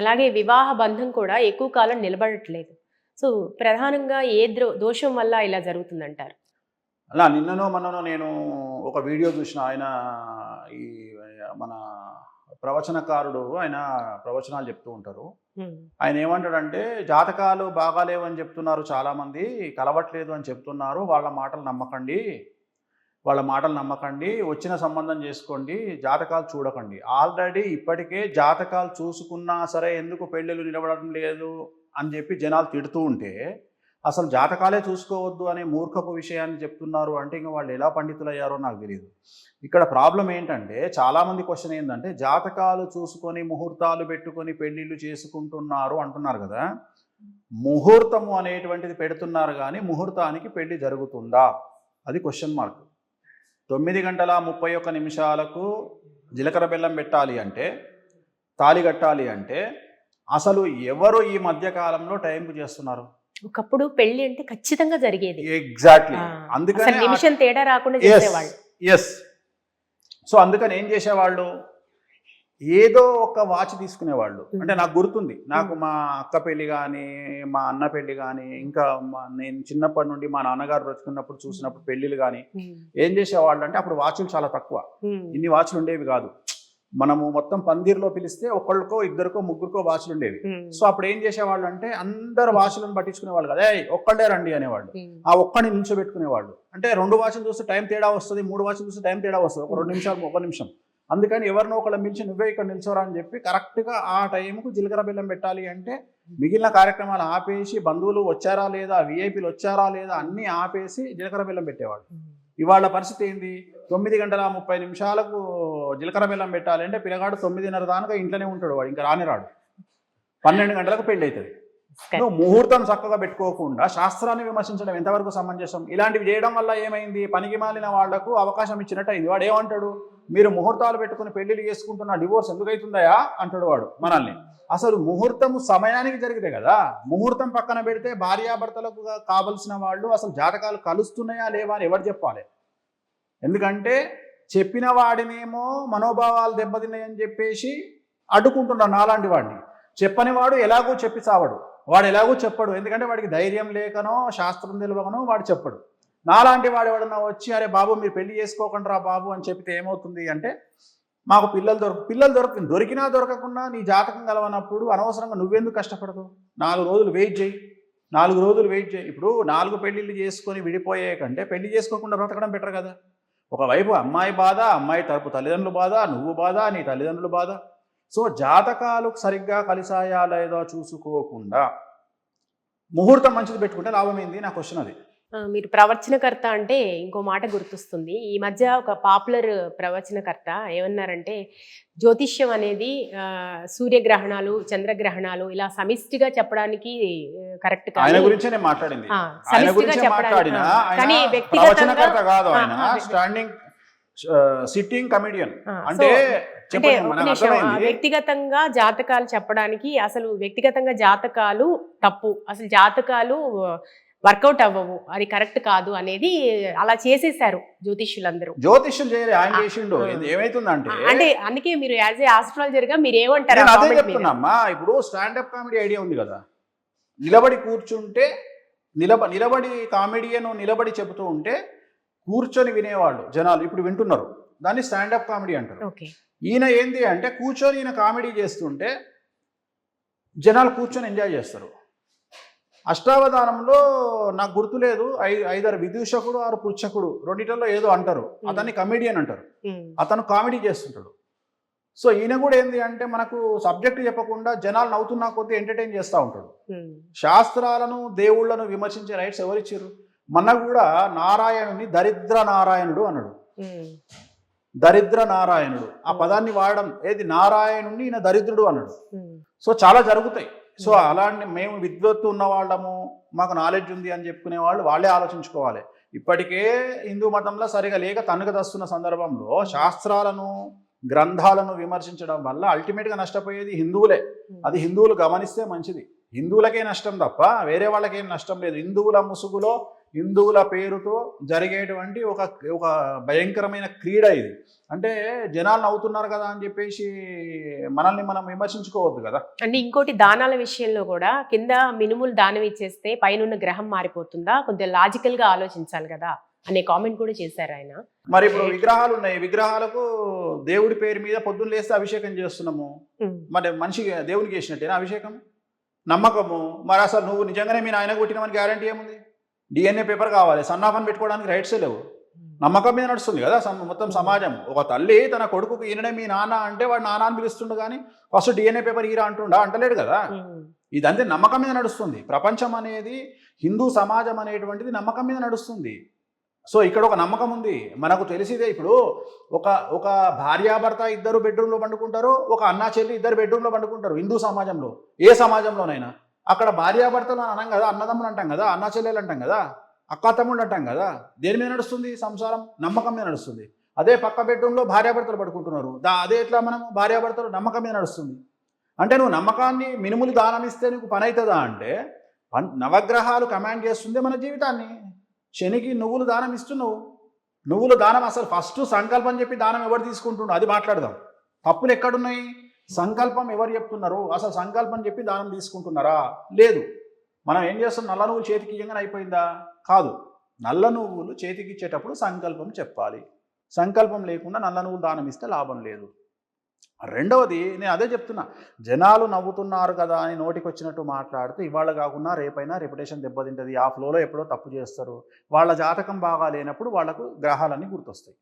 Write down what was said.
అలాగే వివాహ బంధం కూడా ఎక్కువ కాలం నిలబడట్లేదు. సో ప్రధానంగా ఏ దోషం వల్ల ఇలా జరుగుతుందంటారు? అలా నిన్ననో మొన్ననో నేను ఒక వీడియో చూసిన. ఆయన ఈ మన ప్రవచనకారుడు, ఆయన ప్రవచనాలు చెప్తూ ఉంటారు. ఆయన ఏమంటాడంటే, జాతకాలు బాగాలేవని చెప్తున్నారు చాలామంది, కలవట్లేదు అని చెప్తున్నారు, వాళ్ళ మాటలు నమ్మకండి, వచ్చిన సంబంధం చేసుకోండి, జాతకాలు చూడకండి. ఆల్రెడీ ఇప్పటికే జాతకాలు చూసుకున్నా సరే ఎందుకు పెళ్ళిళ్ళు నిలబడడం లేదు అని చెప్పి జనాలు తిడుతూ ఉంటే, అసలు జాతకాలే చూసుకోవద్దు అనే మూర్ఖపు విషయాన్ని చెప్తున్నారు అంటే ఇంకా వాళ్ళు ఎలా పండితులయ్యారో నాకు తెలియదు. ఇక్కడ ప్రాబ్లం ఏంటంటే, చాలామంది క్వశ్చన్ ఏంటంటే, జాతకాలు చూసుకొని ముహూర్తాలు పెట్టుకొని పెళ్ళిళ్ళు చేసుకుంటున్నారు అంటున్నారు కదా. ముహూర్తము అనేటువంటిది పెడుతున్నారు కానీ ముహూర్తానికి పెళ్లి జరుగుతుందా? అది క్వశ్చన్ మార్క్. 9:31 జీలకర్ర బెల్లం పెట్టాలి అంటే, తాళి కట్టాలి అంటే అసలు ఎవరు ఈ మధ్యకాలంలో టైంకు చేస్తున్నారు? ఒకప్పుడు పెళ్లి అంటే ఖచ్చితంగా జరిగేది. ఎగ్జాక్ట్లీ. అందుకని నిమిషం తేడా రాకుండా చేసేవాళ్ళు. ఎస్. సో అందుకని ఏం చేసేవాళ్ళు, ఏదో ఒక వాచ్ తీసుకునేవాళ్ళు. అంటే నాకు గుర్తుంది, నాకు మా అక్క పెళ్లి కానీ, మా అన్న పెళ్లి కానీ, ఇంకా నేను చిన్నప్పటి నుండి మా నాన్నగారు బ్రతుకున్నప్పుడు చూసినప్పుడు పెళ్లిళ్ళు కానీ ఏం చేసేవాళ్ళు అంటే, అప్పుడు వాచ్లు చాలా తక్కువ, ఇన్ని వాచ్లు ఉండేవి కాదు. మనము మొత్తం పందిర్లో పిలిస్తే ఒకళ్ళకో ఇద్దరికో ముగ్గురికో వాచ్లు ఉండేవి. సో అప్పుడు ఏం చేసేవాళ్ళు అంటే, అందరు వాచ్లను పట్టించుకునేవాళ్ళు కదా, ఒక్కళ్ళే రండి అనేవాళ్ళు. ఆ ఒక్కడిని నిల్చోబెట్టుకునేవాళ్ళు. అంటే 2 వాచ్లు చూస్తే టైం తేడా వస్తుంది, 3 వాచ్లు చూస్తే టైం తేడా వస్తుంది, ఒక 2 నిమిషాలు 1 నిమిషం. అందుకని ఎవరినో ఒకళ్ళ మించి నువ్వే ఇక్కడ నిల్చోరా అని చెప్పి కరెక్ట్గా ఆ టైంకు జీలకర్ర బెల్లం పెట్టాలి అంటే మిగిలిన కార్యక్రమాలు ఆపేసి, బంధువులు వచ్చారా లేదా, విఐపీలు వచ్చారా లేదా అన్నీ ఆపేసి జీలకర్ర బెల్లం పెట్టేవాళ్ళు. ఇవాళ పరిస్థితి ఏంది, 9:30 జీలకర్ర బెల్లం పెట్టాలి అంటే పిల్లగాడు 9:30 దాకా ఇంట్లోనే ఉంటాడు, వాడు ఇంకా రాడు. 12 గంటలకు పెళ్ళి అవుతుంది. నువ్వు ముహూర్తం చక్కగా పెట్టుకోకుండా శాస్త్రాన్ని విమర్శించడం ఎంతవరకు సమంజసం? ఇలాంటివి చేయడం వల్ల ఏమైంది, పనికి మాలిన వాళ్లకు అవకాశం ఇచ్చినట్టు అయింది. వాడు ఏమంటాడు, మీరు ముహూర్తాలు పెట్టుకుని పెళ్లిళ్ళు చేసుకుంటున్న డివోర్స్ ఎందుకు అవుతుందయా అంటాడు వాడు మనల్ని. అసలు ముహూర్తము సమయానికి జరిగితే కదా. ముహూర్తం పక్కన పెడితే భార్యాభర్తలకు కావలసిన వాళ్ళు అసలు జాతకాలు కలుస్తున్నాయా లేవా అని ఎవరు చెప్పాలి? ఎందుకంటే చెప్పిన వాడినేమో మనోభావాలు దెబ్బతిన్నాయని చెప్పేసి అడ్డుకుంటున్నాడు నాలాంటి వాడిని. చెప్పని వాడు ఎలాగో చెప్పి చావడు, వాడు ఎలాగో చెప్పడు, ఎందుకంటే వాడికి ధైర్యం లేకనో శాస్త్రం తెలియకనో వాడు చెప్పడు. నాలాంటి వాడు ఎవడన్నా వచ్చి, అరే బాబు మీరు పెళ్లి చేసుకోకుండా రా బాబు అని చెప్తే ఏమవుతుంది అంటే, మాకు పిల్లలు దొరికినా దొరకకుండా నీ జాతకం కలవనప్పుడు అనవసరంగా నువ్వెందుకు కష్టపడదు? 4 రోజులు వెయిట్ చేయి. ఇప్పుడు 4 పెళ్ళిళ్ళు చేసుకొని విడిపోయే కంటే పెళ్లి చేసుకోకుండా బ్రతకడం బెటర్ కదా. ఒకవైపు అమ్మాయి బాధ, అమ్మాయి తరపు తల్లిదండ్రులు బాధ, నువ్వు బాధ, నీ తల్లిదండ్రులు బాధ. సో జాతకాలు సరిగ్గా కలిసాయా లేదో చూసుకోకుండా ముహూర్తం మంచిది పెట్టుకుంటే లాభం ఏంది? నా క్వశ్చన్ అది. మీరు ప్రవచనకర్త అంటే ఇంకో మాట గుర్తొస్తుంది. ఈ మధ్య ఒక పాపులర్ ప్రవచనకర్త ఏమన్నారంటే, జ్యోతిష్యం అనేది సూర్యగ్రహణాలు, చంద్రగ్రహణాలు ఇలా సమిష్టిగా చెప్పడానికి కరెక్ట్ కాదు. ఆయన గురించే నేను మాట్లాడింది. సమిష్టిగా చెప్పడానికి, కానీ వ్యక్తిగతంగా కాదు. ఆయన స్టాండింగ్ సిట్టింగ్ కమెడియన్. అంటే వ్యక్తిగతంగా జాతకాలు చెప్పడానికి, అసలు వ్యక్తిగతంగా జాతకాలు తప్పు, అసలు జాతకాలు వర్కౌట్ అవ్వవు, అది కరెక్ట్ కాదు అనేది అలా చేసేసారు జ్యోతిష్యులందరూ. జ్యోతిష్యులు చేయలే, ఆయన చేసిండు. ఏమైతుందంటే, అంటే అందుకే మీరు యాజ్ ఏ ఆస్ట్రాలజర్ గా మీరు ఏమంటారు? అదే చెప్తున్నామ్మా. ఇప్పుడు స్టాండప్ కామెడీ ఐడియా ఉంది కదా, నిలబడి కూర్చుంటే నిలబడి కామెడియన్ నిలబడి చెబుతూ ఉంటే కూర్చొని వినేవాళ్ళు జనాలు ఇప్పుడు వింటున్నారు, దాన్ని స్టాండప్ కామెడీ అంటారు. ఈయన ఏంది అంటే, కూర్చొని ఈయన కామెడీ చేస్తుంటే జనాలు కూర్చొని ఎంజాయ్ చేస్తారు. అష్టావధానంలో నాకు గుర్తులేదు, 5 విదూషకుడు 6 పృచ్ఛకుడు రెండిటల్లో ఏదో అంటారు, అతన్ని కమెడియన్ అంటారు. అతను కామెడీ చేస్తుంటాడు. సో ఈయన కూడా ఏంది అంటే, మనకు సబ్జెక్ట్ చెప్పకుండా జనాలు నవ్వుతున్నా కొద్దీ ఎంటర్టైన్ చేస్తూ ఉంటాడు. శాస్త్రాలను దేవుళ్లను విమర్శించే రైట్స్ ఎవరిచ్చారు? మన కూడా నారాయణుని దరిద్ర నారాయణుడు అన్నాడు. దరిద్ర నారాయణుడు ఆ పదాన్ని వాడడం ఏది, నారాయణుని ఈయన దరిద్రుడు అన్నాడు. సో చాలా జరుగుతాయి. సో అలాంటి మేము విద్వత్తు ఉన్న వాళ్ళము, మాకు నాలెడ్జ్ ఉంది అని చెప్పుకునే వాళ్ళు వాళ్ళే ఆలోచించుకోవాలి. ఇప్పటికే హిందూ మతంలో సరిగా లేక తన్నుకదస్తున్న సందర్భంలో శాస్త్రాలను గ్రంథాలను విమర్శించడం వల్ల అల్టిమేట్గా నష్టపోయేది హిందువులే. అది హిందువులు గమనిస్తే మంచిది. హిందువులకే నష్టం తప్ప వేరే వాళ్ళకేం నష్టం లేదు. హిందువుల ముసుగులో హిందువుల పేరుతో జరిగేటువంటి ఒక ఒక భయంకరమైన క్రీడ ఇది. అంటే జనాలు నవ్వుతున్నారు కదా అని చెప్పేసి మనల్ని మనం విమర్శించుకోవద్దు కదా. అంటే ఇంకోటి దానాల విషయంలో కూడా కింద మినుములు దానం ఇచ్చేస్తే పైన గ్రహం మారిపోతుందా, కొద్దిగా లాజికల్ గా ఆలోచించాలి కదా అనే కామెంట్ కూడా చేశారు ఆయన. మరి ఇప్పుడు విగ్రహాలు ఉన్నాయి, విగ్రహాలకు దేవుడి పేరు మీద పొద్దున్న లేస్తే అభిషేకం చేస్తున్నాము. మరి మనిషికి దేవునికి చేసినట్టేనా అభిషేకం? నమ్మకము. మరి అసలు నువ్వు నిజంగానే మీ నాయన కొట్టినమని గ్యారంటీ ఏముంది? డిఎన్ఏ పేపర్ కావాలి, సన్నాఫాన్ని పెట్టుకోవడానికి రైట్సే లేవు. నమ్మకం మీద నడుస్తుంది కదా మొత్తం సమాజం. ఒక తల్లి తన కొడుకుకు ఈయననే మీ నాన్న అంటే వాడు నాన్న అని పిలుస్తుండు, కానీ ఫస్ట్ డిఎన్ఏ పేపర్ ఈరా అంటుండా? అంటలేడు కదా. ఇదంతే నమ్మకం మీద నడుస్తుంది. ప్రపంచం అనేది, హిందూ సమాజం అనేటువంటిది నమ్మకం మీద నడుస్తుంది. సో ఇక్కడ ఒక నమ్మకం ఉంది మనకు తెలిసిదే. ఇప్పుడు ఒక భార్యాభర్త ఇద్దరు బెడ్రూమ్లో పండుకుంటారు, ఒక అన్నా చెల్లి ఇద్దరు బెడ్రూమ్లో పండుకుంటారు హిందూ సమాజంలో. ఏ సమాజంలోనైనా అక్కడ భార్యాభర్తలు అనం కదా, అన్నదమ్ములు అంటాం కదా, అన్నా చెల్లెలు అంటాం కదా, అక్కా తమ్ముళ్ళు అంటాం కదా. దేని మీద నడుస్తుంది సంసారం? నమ్మకం మీద నడుస్తుంది. అదే పక్క బెడ్రూమ్లో భార్యాభర్తలు పడుకుంటున్నారు, అదే ఎట్లా మనం భార్యాభర్తలు నమ్మకం మీద నడుస్తుంది. అంటే నువ్వు నమ్మకాన్ని మినుములు దానం ఇస్తే నీకు పని అవుతుందా అంటే, నవగ్రహాలు కమాండ్ చేస్తుంది మన జీవితాన్ని. శనికి నువ్వులు దానం ఇస్తున్నావు. నువ్వులు దానం అసలు ఫస్ట్ సంకల్పం చెప్పి దానం ఎవరు తీసుకుంటున్నావు అది మాట్లాడదాం. తప్పులు ఎక్కడున్నాయి? సంకల్పం ఎవరు చెప్తున్నారు? అసలు సంకల్పం చెప్పి దానం తీసుకుంటున్నారా? లేదు. మనం ఏం చేస్తాం? నల్ల నువ్వులు చేతికి ఇయ్యంగానే అయిపోయిందా? కాదు. నల్ల నువ్వులు చేతికి ఇచ్చేటప్పుడు సంకల్పం చెప్పాలి. సంకల్పం లేకుండా నల్ల నువ్వులు దానం ఇస్తే లాభం లేదు. రెండవది, నేను అదే చెప్తున్నా, జనాలు నవ్వుతున్నారు కదా అని నోటికి వచ్చినట్టు మాట్లాడుతూ ఇవాళ కాకుండా రేపైనా రెప్యుటేషన్ దెబ్బతింటుంది. ఆ ఫ్లోలో ఎప్పుడో తప్పు చేస్తారు. వాళ్ళ జాతకం బాగా లేనప్పుడు వాళ్లకు గ్రహాలన్నీ గుర్తొస్తాయి.